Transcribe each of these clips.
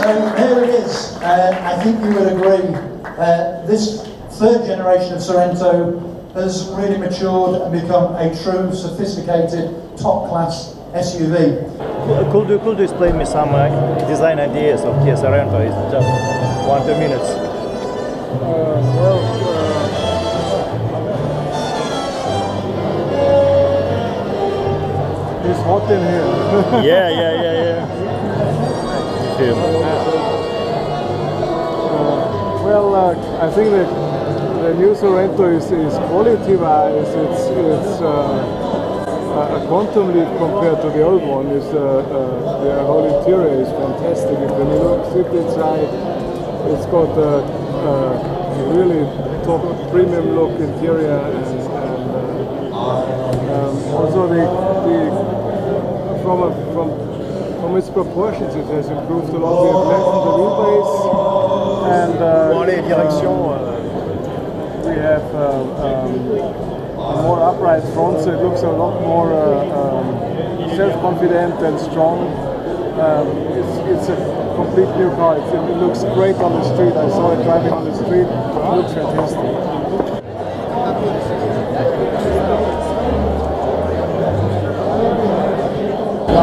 So here it is. I think you would agree. This third generation of Sorento has really matured and become a true, sophisticated, top-class SUV. Could you explain me some design ideas of KIA Sorento? It's just 1-2 minutes. It's hot in here. yeah. I think that the new Sorento is quality-wise, it's a quantum leap compared to the old one. The whole interior is fantastic. When you sit inside, it's got a really top premium look interior, and also from its proportions, it has improved a lot. We have left the wheelbase, and we have a more upright front, so it looks a lot more self-confident and strong. It's a complete new car. It looks great on the street. I saw it driving on the street. It looks fantastic.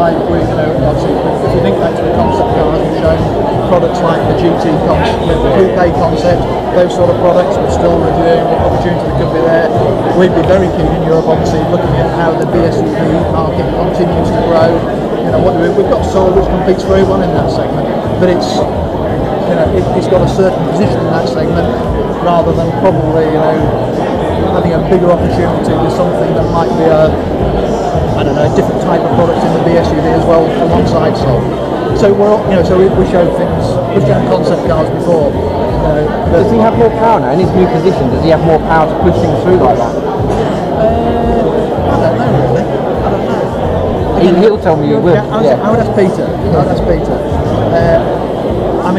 Obviously, if you think back to the concept cars, we've shown products like the GT concept, the coupe concept, those sort of products. We're still reviewing what opportunity could be there. We'd be very keen in Europe, obviously, looking at how the BSUV market continues to grow. We've got Soul, which competes very well in that segment, but it's got a certain position in that segment, rather than probably having a bigger opportunity with something that might be a different type of product in the BSUV as well, alongside Soul. So we showed things, we've shown concept cars before. Does he have more power now in his new position? Does he have more power to push things through like that? I don't know really. I don't know. He'll tell me he will. I would ask Peter.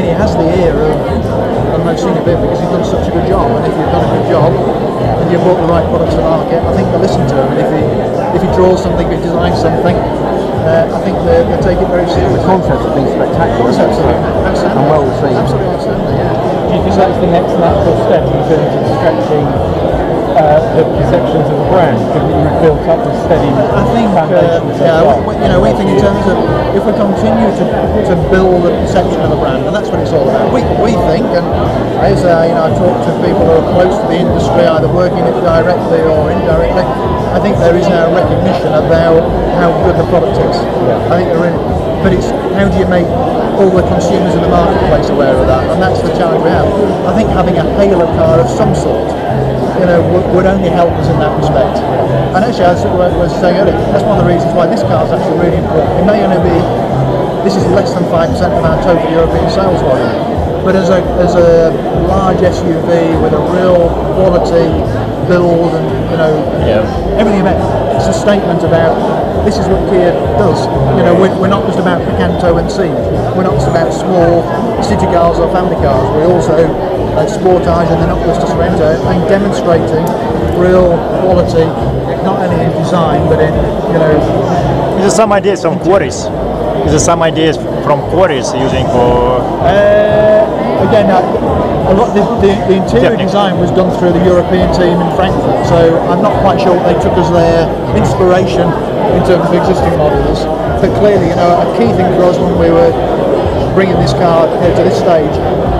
He has the ear of a most senior bit because he's done such a good job, and if you've done a good job and you've brought the right products to market, I think they'll listen to him, and if he draws something, if he designs something, I think they'll take it very seriously. The concepts have been spectacular. Outstanding. And well received. Absolutely outstanding, yeah. Do you think that's the next natural step in terms of stretching the perceptions of the brand, given that you've built up a steady foundation? We think in terms of if we continue to build the perception of the brand, and that's what it's all about. We think, and as I talk to people who are close to the industry, either working it directly or indirectly, I think there is now recognition about how good the product is. I think there is, but it's how do you make all the consumers in the marketplace aware of that, and that's the challenge we have. I think having a halo car of some sort, would only help us in that respect. And actually, as I was saying earlier, that's one of the reasons why this car is actually really important. It may only be, this is less than 5% of our total European sales volume, but as a large SUV with a real quality build and everything about it, it's a statement about this is what Kia does. We're not just about Picanto and Siege. We're not just about small city cars or family cars. We also Sportage and then upwards to Sorento, and demonstrating real quality, not only in design but in Is there some ideas from quarries? Is there some ideas from quarries using for? Again, a lot the interior design was done through the European team in Frankfurt, so I'm not quite sure what they took as their inspiration in terms of existing models. But clearly, a key thing for us when we were bringing this car to this stage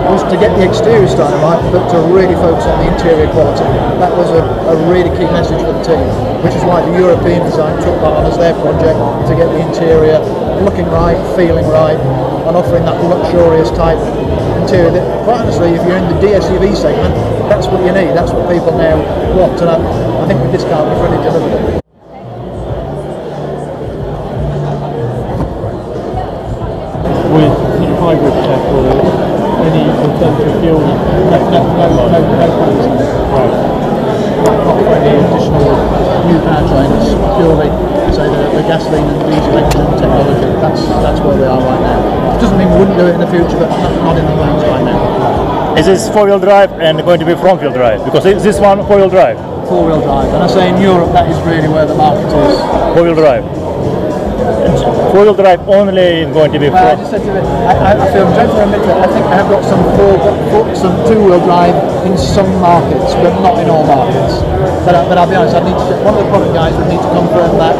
was to get the exterior style right, but to really focus on the interior quality. That was a really key message for the team, which is why the European design took that on as their project, to get the interior looking right, feeling right, and offering that luxurious type interior that, quite honestly, if you're in the DSUV segment, that's what you need, that's what people now want, and I think with this car we've really delivered it. With hybrid tech or any alternative fuel, no problems. Right. Not for any additional new powertrains, purely the gasoline and diesel engine technology. That's where we are right now. Doesn't mean we wouldn't do it in the future, but not in the plans right now. Is this four-wheel drive and going to be front-wheel drive? Because this one four-wheel drive. Four-wheel drive, and I say in Europe that is really where the market is. Four-wheel drive. Four-wheel drive only going to be Well, I just said to him, I feel dreadful to admit that I think I have got some two-wheel drive in some markets, but not in all markets. But I'll be honest, I need to. One of the product guys would need to confirm that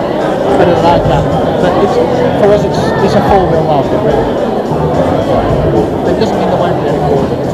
better than I can. But for us, it's a four-wheel market, really. It doesn't mean there won't be any four-wheel.